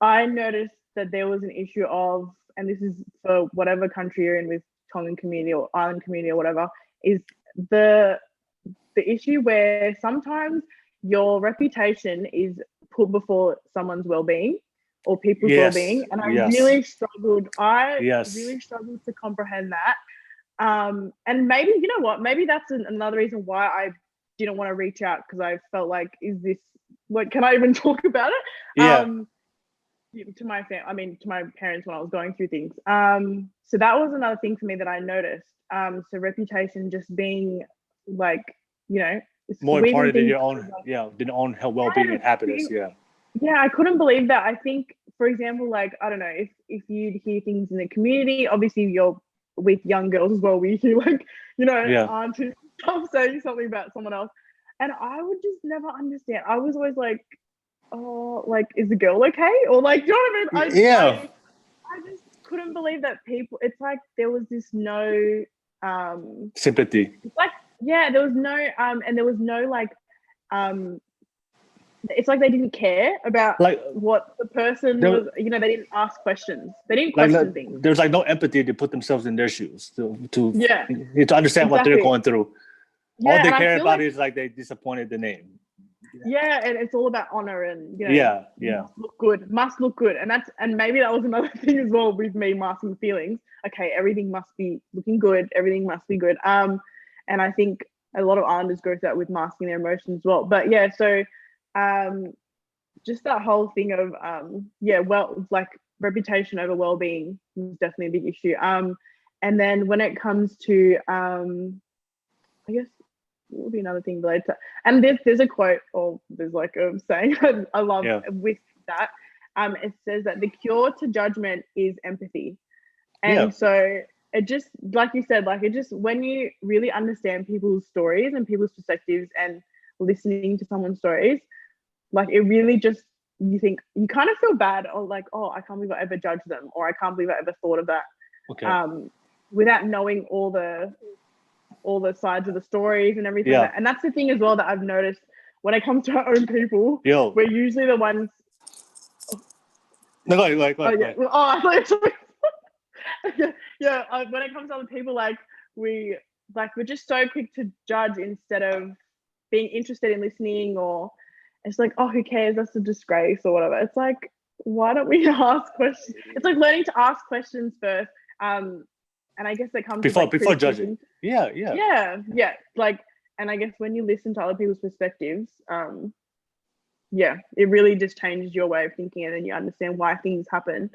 I noticed that there was an issue of, and this is for whatever country you're in with Tongan community or island community or whatever, is the the issue where sometimes your reputation is put before someone's well-being or people's Yes, well-being, and yes, I yes. really struggled to comprehend that. And maybe, you know what, maybe that's another reason why I didn't want to reach out, because I felt like, is this, what, can I even talk about it? Yeah. To my to my parents when I was going through things. So that was another thing for me that I noticed. So reputation just being like, you know, More we even important than think your own, like, yeah, than your own health, well-being and happiness. Yeah. yeah, I couldn't believe that. I think, for example, like, I don't know, if you'd hear things in the community, obviously you're with young girls as well, we hear like, you know, Yeah. aunties stuff saying something about someone else. And I would just never understand. I was always like, oh, like, is the girl okay? Or like, do you know what I mean? Yeah. I just couldn't believe that people, it's like there was this no Sympathy. it's like, yeah, there was no and there was no like um it's like they didn't care about Like what the person there, was, you know, they didn't ask questions. They didn't like question things. there's like no empathy to put themselves in their shoes Yeah, to understand what they're exactly. going through. All Yeah, they and I care feel about like, is like they disappointed the name. yeah, and it's all about honor and, you know, Yeah, yeah, must look good. And that's, and maybe that was another thing as well with me masking feelings. Okay, everything must be looking good, everything must be good. And I think a lot of islanders go through that with masking their emotions as well. But yeah, so um just that whole thing of yeah, well, like reputation over well-being is definitely a big issue. And then when it comes to I guess what would be another thing related to, and there's a quote, or there's like a saying I love yeah, with that. It says that the cure to judgment is empathy. yeah, And so it just, like you said, like, it just, when you really understand people's stories and people's perspectives and listening to someone's stories, like, it really just, you think, you kind of feel bad, or like, oh, I can't believe I ever judged them, or I can't believe I ever thought of that, okay, um without knowing all the sides of the stories and everything like yeah. that. And that's the thing as well that I've noticed when it comes to our own people. Yo, We're usually the ones. no, go ahead, go ahead, go Oh ahead, go yeah. ahead. Well, oh, I thought you were- yeah. When it comes to other people, like, we, like, we're just so quick to judge instead of being interested in listening, or it's like, oh, who cares? That's a disgrace or whatever. It's like, why don't we ask questions? It's like learning to ask questions first. And I guess that comes with like Before critical judging. thinking. Yeah, yeah. Yeah, like, and I guess when you listen to other people's perspectives, yeah, it really just changes your way of thinking, and then you understand why things happen.